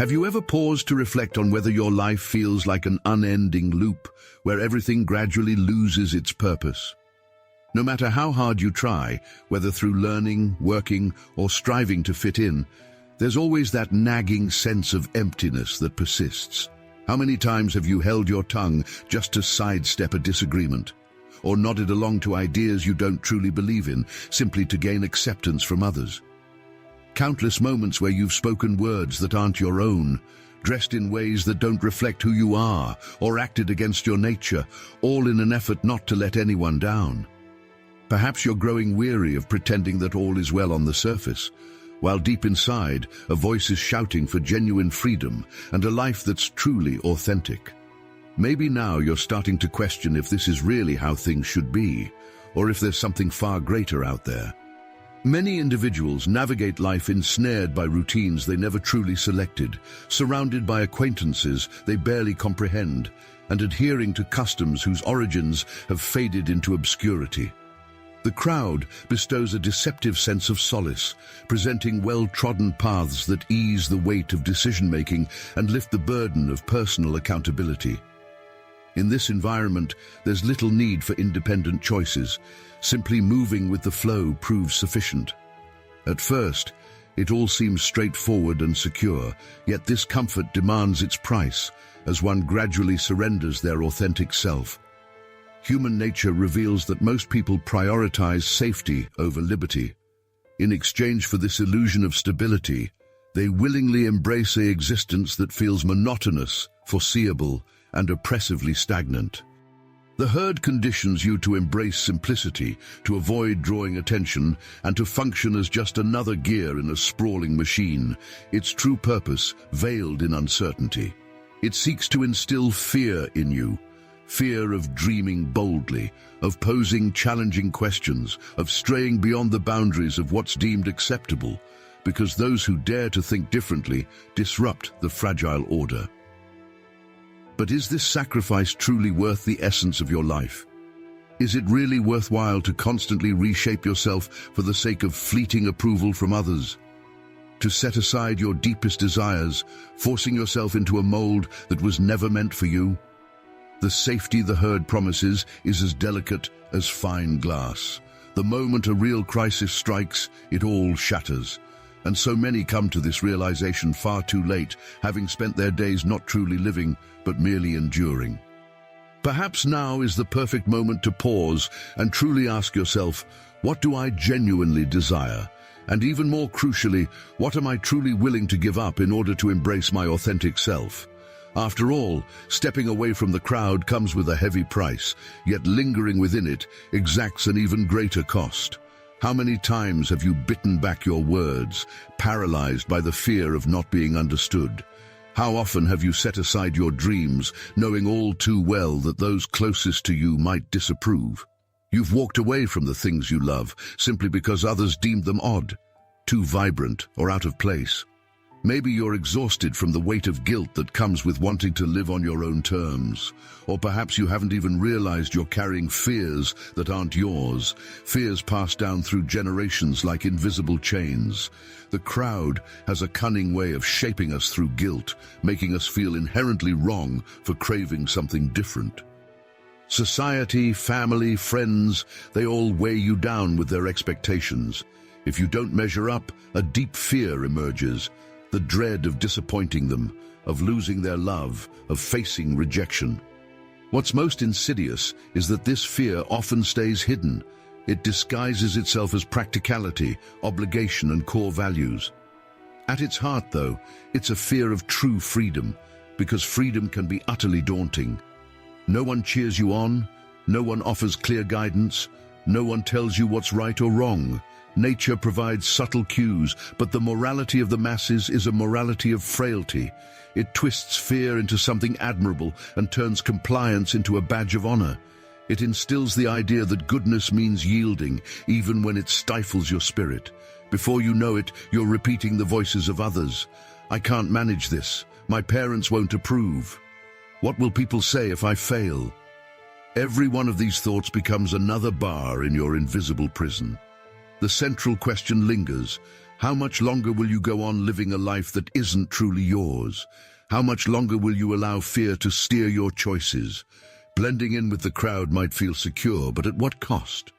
Have you ever paused to reflect on whether your life feels like an unending loop where everything gradually loses its purpose? No matter how hard you try, whether through learning, working, or striving to fit in, there's always that nagging sense of emptiness that persists. How many times have you held your tongue just to sidestep a disagreement? Or nodded along to ideas you don't truly believe in, simply to gain acceptance from others? Countless moments where you've spoken words that aren't your own, dressed in ways that don't reflect who you are, or acted against your nature, all in an effort not to let anyone down. Perhaps you're growing weary of pretending that all is well on the surface, while deep inside, a voice is shouting for genuine freedom and a life that's truly authentic. Maybe now you're starting to question if this is really how things should be, or if there's something far greater out there. Many individuals navigate life ensnared by routines they never truly selected, surrounded by acquaintances they barely comprehend, and adhering to customs whose origins have faded into obscurity. The crowd bestows a deceptive sense of solace, presenting well-trodden paths that ease the weight of decision-making and lift the burden of personal accountability. In this environment, there's little need for independent choices. Simply moving with the flow proves sufficient. At first, it all seems straightforward and secure, yet this comfort demands its price as one gradually surrenders their authentic self. Human nature reveals that most people prioritize safety over liberty. In exchange for this illusion of stability, they willingly embrace an existence that feels monotonous, foreseeable, and oppressively stagnant. The herd conditions you to embrace simplicity, to avoid drawing attention, and to function as just another gear in a sprawling machine, its true purpose veiled in uncertainty. It seeks to instill fear in you, fear of dreaming boldly, of posing challenging questions, of straying beyond the boundaries of what's deemed acceptable, because those who dare to think differently disrupt the fragile order. But is this sacrifice truly worth the essence of your life? Is it really worthwhile to constantly reshape yourself for the sake of fleeting approval from others? To set aside your deepest desires, forcing yourself into a mold that was never meant for you? The safety the herd promises is as delicate as fine glass. The moment a real crisis strikes, it all shatters. And so many come to this realization far too late, having spent their days not truly living, but merely enduring. Perhaps now is the perfect moment to pause and truly ask yourself, what do I genuinely desire? And even more crucially, what am I truly willing to give up in order to embrace my authentic self? After all, stepping away from the crowd comes with a heavy price, yet lingering within it exacts an even greater cost. How many times have you bitten back your words, paralyzed by the fear of not being understood? How often have you set aside your dreams, knowing all too well that those closest to you might disapprove? You've walked away from the things you love simply because others deemed them odd, too vibrant, or out of place. Maybe you're exhausted from the weight of guilt that comes with wanting to live on your own terms. Or perhaps you haven't even realized you're carrying fears that aren't yours, fears passed down through generations like invisible chains. The crowd has a cunning way of shaping us through guilt, making us feel inherently wrong for craving something different. Society, family, friends, they all weigh you down with their expectations. If you don't measure up, a deep fear emerges. The dread of disappointing them, of losing their love, of facing rejection. What's most insidious is that this fear often stays hidden. It disguises itself as practicality, obligation, and core values. At its heart, though, it's a fear of true freedom, because freedom can be utterly daunting. No one cheers you on, no one offers clear guidance, no one tells you what's right or wrong. Nature provides subtle cues, but the morality of the masses is a morality of frailty. It twists fear into something admirable and turns compliance into a badge of honor. It instills the idea that goodness means yielding, even when it stifles your spirit. Before you know it, you're repeating the voices of others. I can't manage this. My parents won't approve. What will people say if I fail? Every one of these thoughts becomes another bar in your invisible prison. The central question lingers: How much longer will you go on living a life that isn't truly yours? How much longer will you allow fear to steer your choices? Blending in with the crowd might feel secure, but at what cost?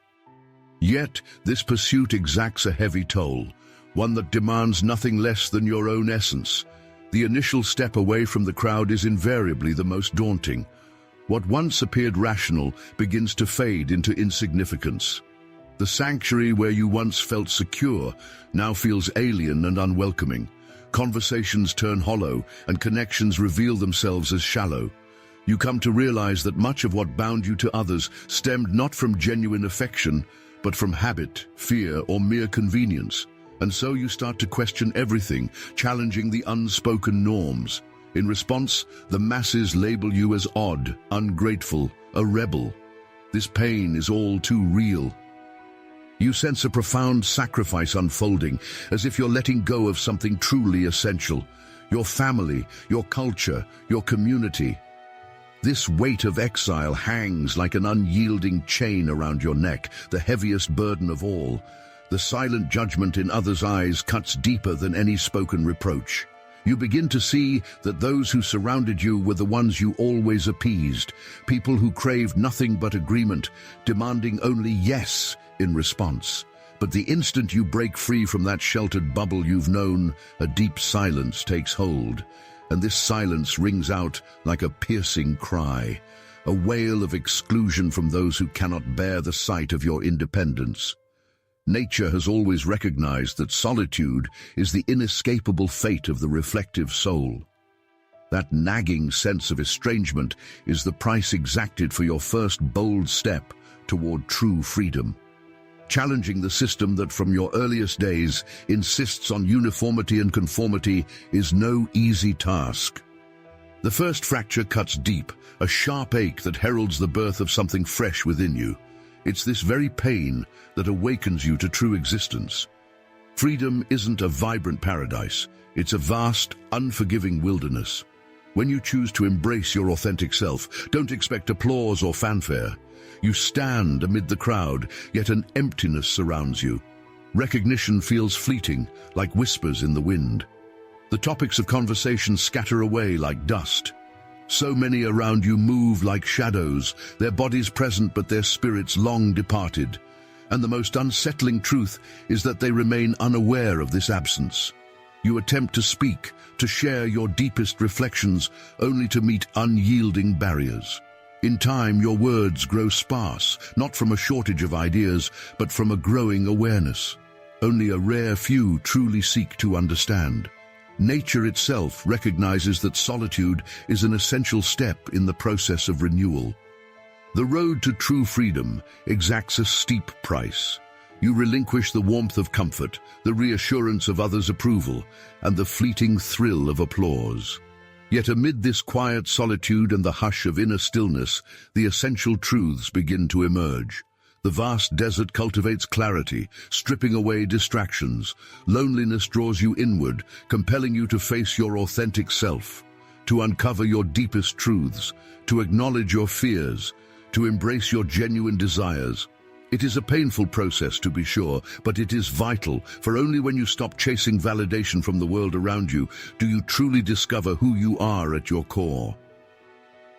Yet, this pursuit exacts a heavy toll, one that demands nothing less than your own essence. The initial step away from the crowd is invariably the most daunting. What once appeared rational begins to fade into insignificance. The sanctuary where you once felt secure now feels alien and unwelcoming. Conversations turn hollow, and connections reveal themselves as shallow. You come to realize that much of what bound you to others stemmed not from genuine affection, but from habit, fear, or mere convenience. And so you start to question everything, challenging the unspoken norms. In response, the masses label you as odd, ungrateful, a rebel. This pain is all too real. You sense a profound sacrifice unfolding, as if you're letting go of something truly essential. Your family, your culture, your community. This weight of exile hangs like an unyielding chain around your neck, the heaviest burden of all. The silent judgment in others' eyes cuts deeper than any spoken reproach. You begin to see that those who surrounded you were the ones you always appeased, people who craved nothing but agreement, demanding only yes in response. But the instant you break free from that sheltered bubble you've known, a deep silence takes hold. And this silence rings out like a piercing cry, a wail of exclusion from those who cannot bear the sight of your independence. Nature has always recognized that solitude is the inescapable fate of the reflective soul. That nagging sense of estrangement is the price exacted for your first bold step toward true freedom. Challenging the system that from your earliest days insists on uniformity and conformity is no easy task. The first fracture cuts deep, a sharp ache that heralds the birth of something fresh within you. It's this very pain that awakens you to true existence. Freedom isn't a vibrant paradise. It's a vast, unforgiving wilderness. When you choose to embrace your authentic self, don't expect applause or fanfare. You stand amid the crowd, yet an emptiness surrounds you. Recognition feels fleeting, like whispers in the wind. The topics of conversation scatter away like dust. So many around you move like shadows, their bodies present but their spirits long departed. And the most unsettling truth is that they remain unaware of this absence. You attempt to speak, to share your deepest reflections, only to meet unyielding barriers. In time, your words grow sparse, not from a shortage of ideas, but from a growing awareness. Only a rare few truly seek to understand. Nature itself recognizes that solitude is an essential step in the process of renewal. The road to true freedom exacts a steep price. You relinquish the warmth of comfort, the reassurance of others' approval, and the fleeting thrill of applause. Yet amid this quiet solitude and the hush of inner stillness, the essential truths begin to emerge. The vast desert cultivates clarity, stripping away distractions. Loneliness draws you inward, compelling you to face your authentic self, to uncover your deepest truths, to acknowledge your fears, to embrace your genuine desires. It is a painful process, to be sure, but it is vital, for only when you stop chasing validation from the world around you do you truly discover who you are at your core.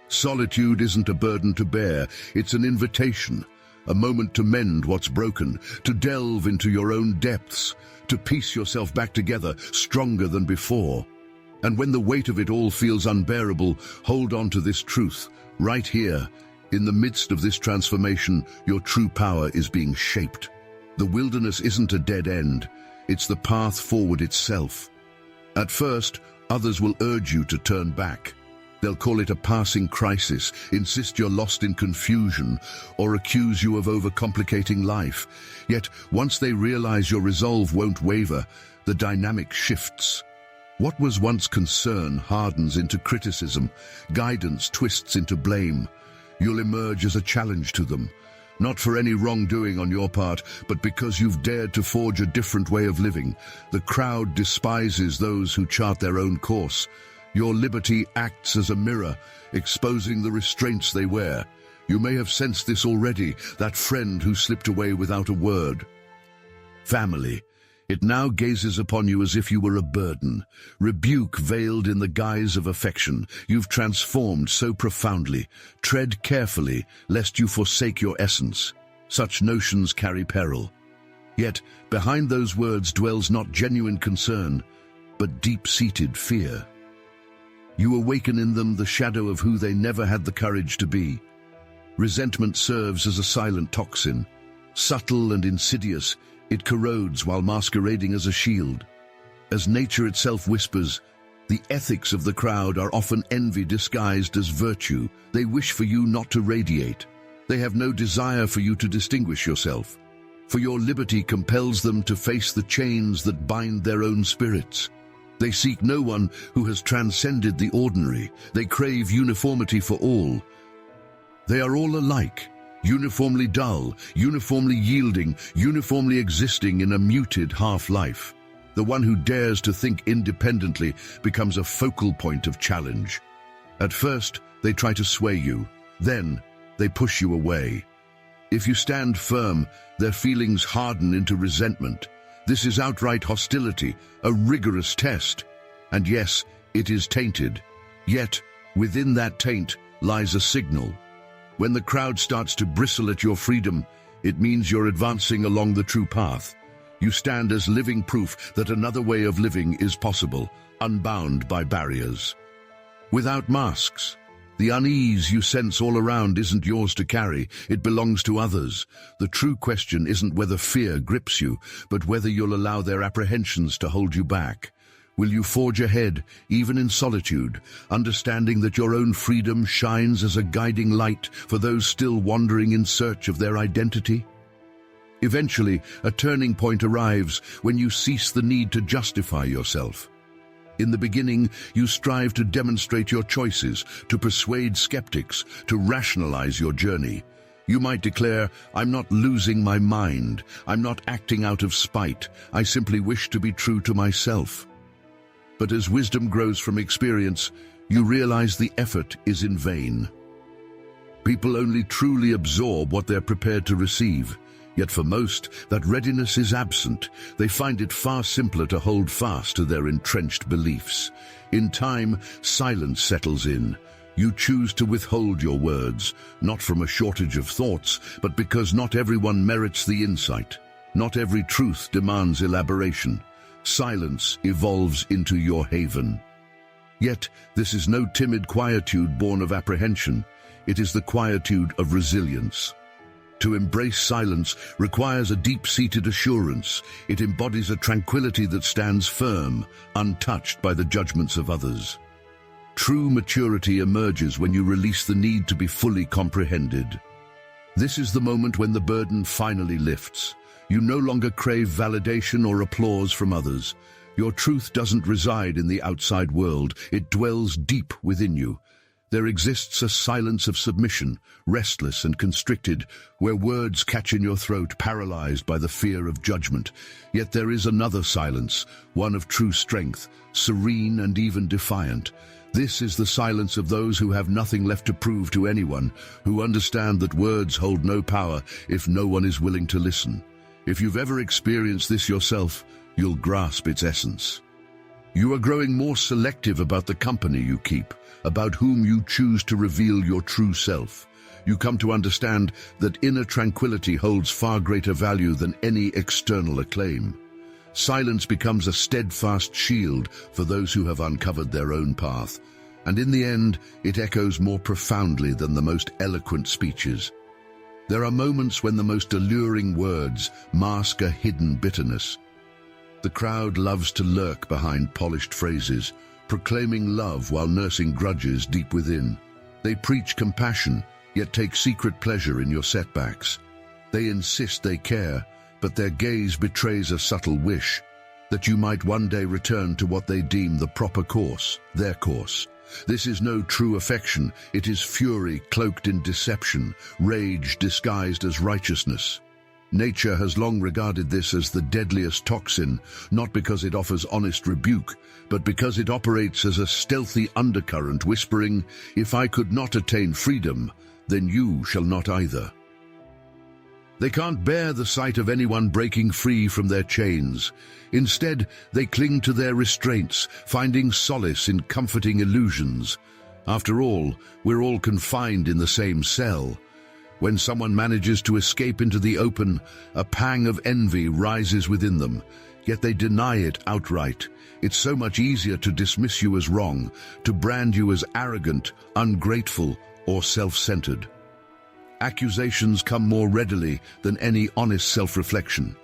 Solitude isn't a burden to bear, it's an invitation. A moment to mend what's broken, to delve into your own depths, to piece yourself back together stronger than before. And when the weight of it all feels unbearable, hold on to this truth. Right here, in the midst of this transformation, your true power is being shaped. The wilderness isn't a dead end, it's the path forward itself. At first, others will urge you to turn back. They'll call it a passing crisis, insist you're lost in confusion, or accuse you of overcomplicating life. Yet, once they realize your resolve won't waver, the dynamic shifts. What was once concern hardens into criticism, guidance twists into blame. You'll emerge as a challenge to them, not for any wrongdoing on your part, but because you've dared to forge a different way of living. The crowd despises those who chart their own course. Your liberty acts as a mirror, exposing the restraints they wear. You may have sensed this already, that friend who slipped away without a word. Family. It now gazes upon you as if you were a burden, rebuke veiled in the guise of affection. You've transformed so profoundly. Tread carefully, lest you forsake your essence. Such notions carry peril. Yet, behind those words dwells not genuine concern, but deep-seated fear. You awaken in them the shadow of who they never had the courage to be. Resentment serves as a silent toxin. Subtle and insidious, it corrodes while masquerading as a shield. As nature itself whispers, the ethics of the crowd are often envy disguised as virtue. They wish for you not to radiate. They have no desire for you to distinguish yourself, for your liberty compels them to face the chains that bind their own spirits. They seek no one who has transcended the ordinary. They crave uniformity for all. They are all alike, uniformly dull, uniformly yielding, uniformly existing in a muted half-life. The one who dares to think independently becomes a focal point of challenge. At first, they try to sway you. Then, they push you away. If you stand firm, their feelings harden into resentment. This is outright hostility, a rigorous test. And yes, it is tainted. Yet, within that taint lies a signal. When the crowd starts to bristle at your freedom, it means you're advancing along the true path. You stand as living proof that another way of living is possible, unbound by barriers. Without masks, the unease you sense all around isn't yours to carry, it belongs to others. The true question isn't whether fear grips you, but whether you'll allow their apprehensions to hold you back. Will you forge ahead, even in solitude, understanding that your own freedom shines as a guiding light for those still wandering in search of their identity? Eventually, a turning point arrives when you cease the need to justify yourself. In the beginning, you strive to demonstrate your choices, to persuade skeptics, to rationalize your journey. You might declare, "I'm not losing my mind. I'm not acting out of spite. I simply wish to be true to myself." But as wisdom grows from experience, you realize the effort is in vain. People only truly absorb what they're prepared to receive. Yet for most, that readiness is absent. They find it far simpler to hold fast to their entrenched beliefs. In time, silence settles in. You choose to withhold your words, not from a shortage of thoughts, but because not everyone merits the insight. Not every truth demands elaboration. Silence evolves into your haven. Yet, this is no timid quietude born of apprehension. It is the quietude of resilience. To embrace silence requires a deep-seated assurance. It embodies a tranquility that stands firm, untouched by the judgments of others. True maturity emerges when you release the need to be fully comprehended. This is the moment when the burden finally lifts. You no longer crave validation or applause from others. Your truth doesn't reside in the outside world, it dwells deep within you. There exists a silence of submission, restless and constricted, where words catch in your throat, paralyzed by the fear of judgment. Yet there is another silence, one of true strength, serene and even defiant. This is the silence of those who have nothing left to prove to anyone, who understand that words hold no power if no one is willing to listen. If you've ever experienced this yourself, you'll grasp its essence. You are growing more selective about the company you keep, about whom you choose to reveal your true self. You come to understand that inner tranquility holds far greater value than any external acclaim. Silence becomes a steadfast shield for those who have uncovered their own path, and in the end, it echoes more profoundly than the most eloquent speeches. There are moments when the most alluring words mask a hidden bitterness. The crowd loves to lurk behind polished phrases, proclaiming love while nursing grudges deep within. They preach compassion, yet take secret pleasure in your setbacks. They insist they care, but their gaze betrays a subtle wish that you might one day return to what they deem the proper course, their course. This is no true affection, it is fury cloaked in deception, rage disguised as righteousness. Nature has long regarded this as the deadliest toxin, not because it offers honest rebuke, but because it operates as a stealthy undercurrent whispering, "If I could not attain freedom, then you shall not either." They can't bear the sight of anyone breaking free from their chains. Instead, they cling to their restraints, finding solace in comforting illusions. After all, we're all confined in the same cell. When someone manages to escape into the open, a pang of envy rises within them, yet they deny it outright. It's so much easier to dismiss you as wrong, to brand you as arrogant, ungrateful, or self-centered. Accusations come more readily than any honest self-reflection.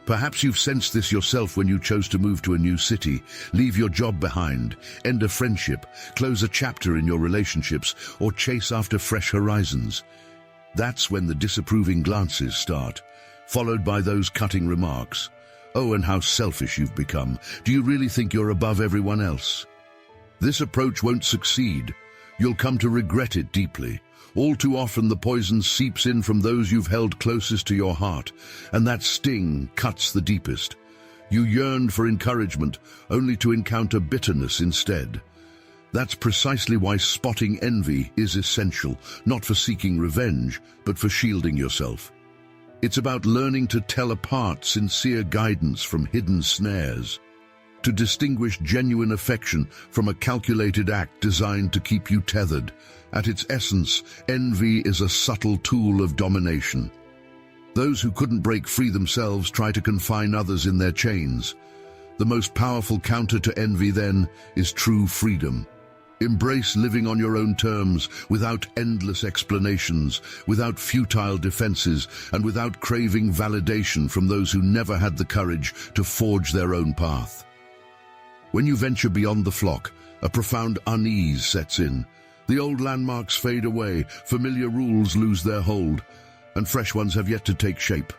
Perhaps you've sensed this yourself when you chose to move to a new city, leave your job behind, end a friendship, close a chapter in your relationships, or chase after fresh horizons. That's when the disapproving glances start, followed by those cutting remarks. Oh, and how selfish you've become. Do you really think you're above everyone else? This approach won't succeed. You'll come to regret it deeply. All too often the poison seeps in from those you've held closest to your heart, and that sting cuts the deepest. You yearned for encouragement, only to encounter bitterness instead. That's precisely why spotting envy is essential, not for seeking revenge, but for shielding yourself. It's about learning to tell apart sincere guidance from hidden snares, to distinguish genuine affection from a calculated act designed to keep you tethered. At its essence, envy is a subtle tool of domination. Those who couldn't break free themselves try to confine others in their chains. The most powerful counter to envy, then, is true freedom. Embrace living on your own terms, without endless explanations, without futile defenses, and without craving validation from those who never had the courage to forge their own path. When you venture beyond the flock, a profound unease sets in. The old landmarks fade away, familiar rules lose their hold, and fresh ones have yet to take shape.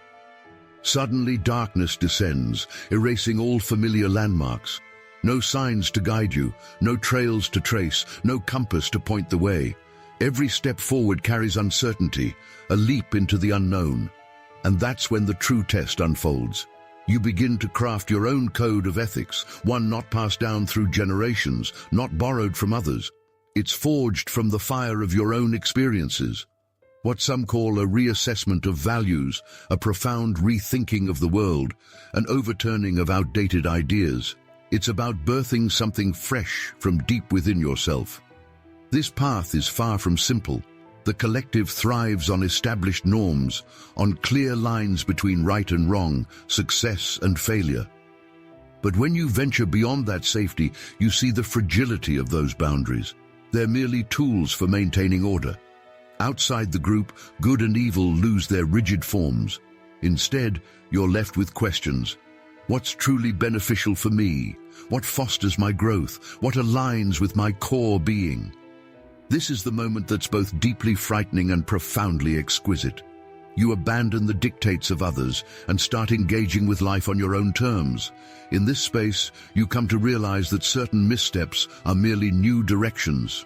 Suddenly darkness descends, erasing all familiar landmarks. No signs to guide you, no trails to trace, no compass to point the way. Every step forward carries uncertainty, a leap into the unknown. And that's when the true test unfolds. You begin to craft your own code of ethics, one not passed down through generations, not borrowed from others. It's forged from the fire of your own experiences. What some call a reassessment of values, a profound rethinking of the world, an overturning of outdated ideas. It's about birthing something fresh from deep within yourself. This path is far from simple. The collective thrives on established norms, on clear lines between right and wrong, success and failure. But when you venture beyond that safety, you see the fragility of those boundaries. They're merely tools for maintaining order. Outside the group, good and evil lose their rigid forms. Instead, you're left with questions. What's truly beneficial for me? What fosters my growth? What aligns with my core being? This is the moment that's both deeply frightening and profoundly exquisite. You abandon the dictates of others and start engaging with life on your own terms. In this space, you come to realize that certain missteps are merely new directions.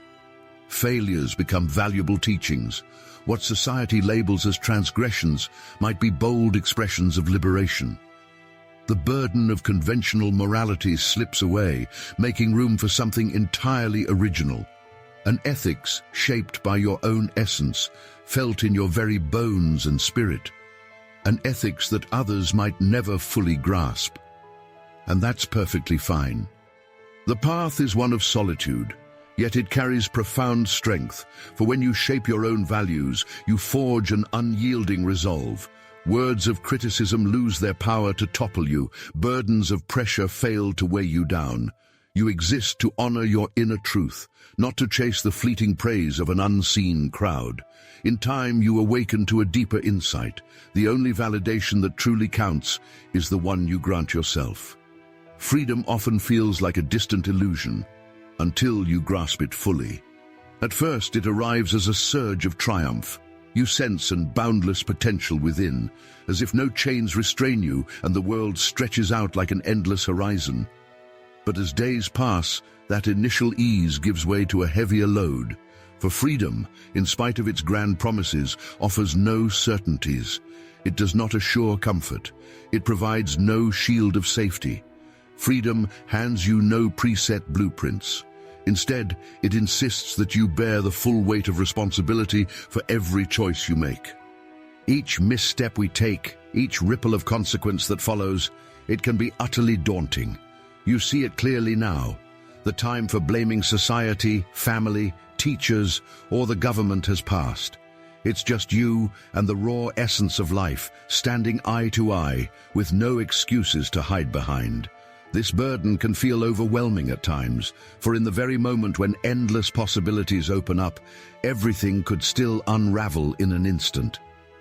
Failures become valuable teachings. What society labels as transgressions might be bold expressions of liberation. The burden of conventional morality slips away, making room for something entirely original. An ethics shaped by your own essence, felt in your very bones and spirit. An ethics that others might never fully grasp. And that's perfectly fine. The path is one of solitude, yet it carries profound strength, for when you shape your own values, you forge an unyielding resolve. Words of criticism lose their power to topple you, burdens of pressure fail to weigh you down. You exist to honor your inner truth, not to chase the fleeting praise of an unseen crowd. In time, you awaken to a deeper insight. The only validation that truly counts is the one you grant yourself. Freedom often feels like a distant illusion, until you grasp it fully. At first, it arrives as a surge of triumph. You sense an boundless potential within, as if no chains restrain you and the world stretches out like an endless horizon. But as days pass, that initial ease gives way to a heavier load. For freedom, in spite of its grand promises, offers no certainties. It does not assure comfort. It provides no shield of safety. Freedom hands you no preset blueprints. Instead, it insists that you bear the full weight of responsibility for every choice you make. Each misstep we take, each ripple of consequence that follows, it can be utterly daunting. You see it clearly now. The time for blaming society, family, teachers, or the government has passed. It's just you and the raw essence of life, standing eye to eye, with no excuses to hide behind. This burden can feel overwhelming at times, for in the very moment when endless possibilities open up, everything could still unravel in an instant.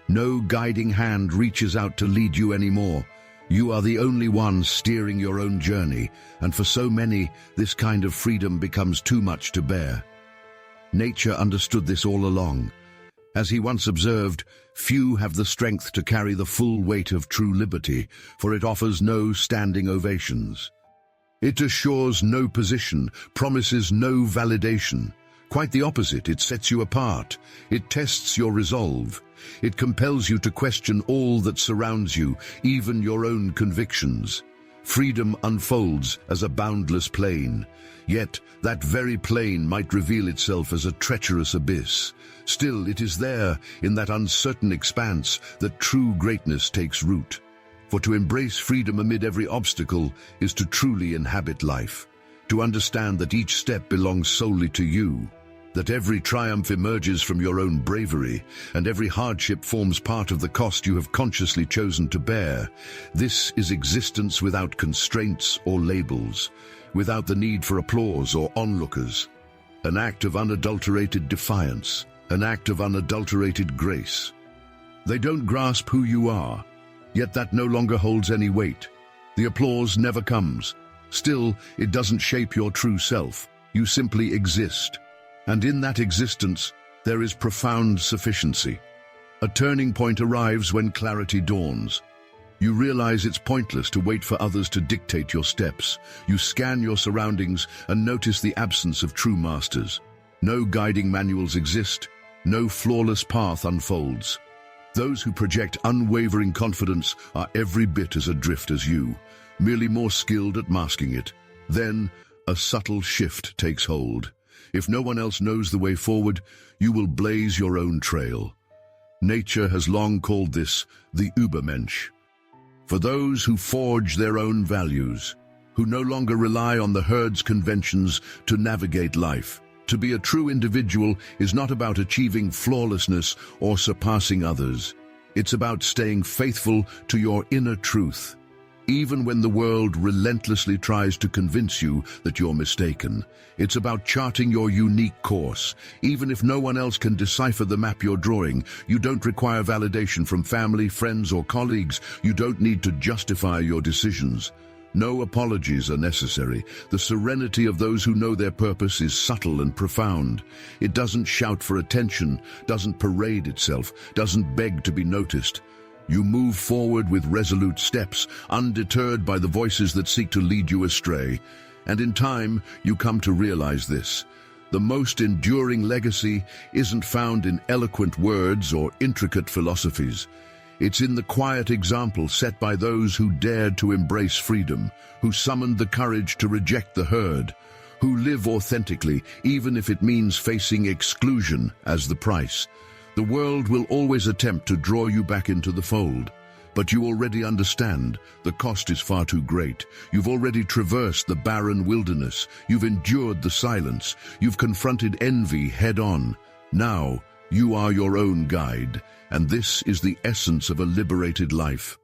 No guiding hand reaches out to lead you anymore. You are the only one steering your own journey, and for so many, this kind of freedom becomes too much to bear. Nature understood this all along. As he once observed, few have the strength to carry the full weight of true liberty, for it offers no standing ovations. It assures no position, promises no validation. Quite the opposite, it sets you apart. It tests your resolve. It compels you to question all that surrounds you, even your own convictions. Freedom unfolds as a boundless plain, yet that very plain might reveal itself as a treacherous abyss. Still, it is there, in that uncertain expanse, that true greatness takes root. For to embrace freedom amid every obstacle is to truly inhabit life, to understand that each step belongs solely to you, that every triumph emerges from your own bravery, and every hardship forms part of the cost you have consciously chosen to bear. This is existence without constraints or labels, without the need for applause or onlookers. An act of unadulterated defiance, an act of unadulterated grace. They don't grasp who you are, yet that no longer holds any weight. The applause never comes. Still, it doesn't shape your true self. You simply exist. And in that existence, there is profound sufficiency. A turning point arrives when clarity dawns. You realize it's pointless to wait for others to dictate your steps. You scan your surroundings and notice the absence of true masters. No guiding manuals exist. No flawless path unfolds. Those who project unwavering confidence are every bit as adrift as you, merely more skilled at masking it. Then, a subtle shift takes hold. If no one else knows the way forward, you will blaze your own trail. Nature has long called this the Übermensch. For those who forge their own values, who no longer rely on the herd's conventions to navigate life. To be a true individual is not about achieving flawlessness or surpassing others. It's about staying faithful to your inner truth, even when the world relentlessly tries to convince you that you're mistaken. It's about charting your unique course. Even if no one else can decipher the map you're drawing, you don't require validation from family, friends, or colleagues. You don't need to justify your decisions. No apologies are necessary. The serenity of those who know their purpose is subtle and profound. It doesn't shout for attention, doesn't parade itself, doesn't beg to be noticed. You move forward with resolute steps, undeterred by the voices that seek to lead you astray. And in time, you come to realize this. The most enduring legacy isn't found in eloquent words or intricate philosophies. It's in the quiet example set by those who dared to embrace freedom, who summoned the courage to reject the herd, who live authentically, even if it means facing exclusion as the price. The world will always attempt to draw you back into the fold, but you already understand the cost is far too great. You've already traversed the barren wilderness. You've endured the silence. You've confronted envy head-on. Now, you are your own guide, and this is the essence of a liberated life.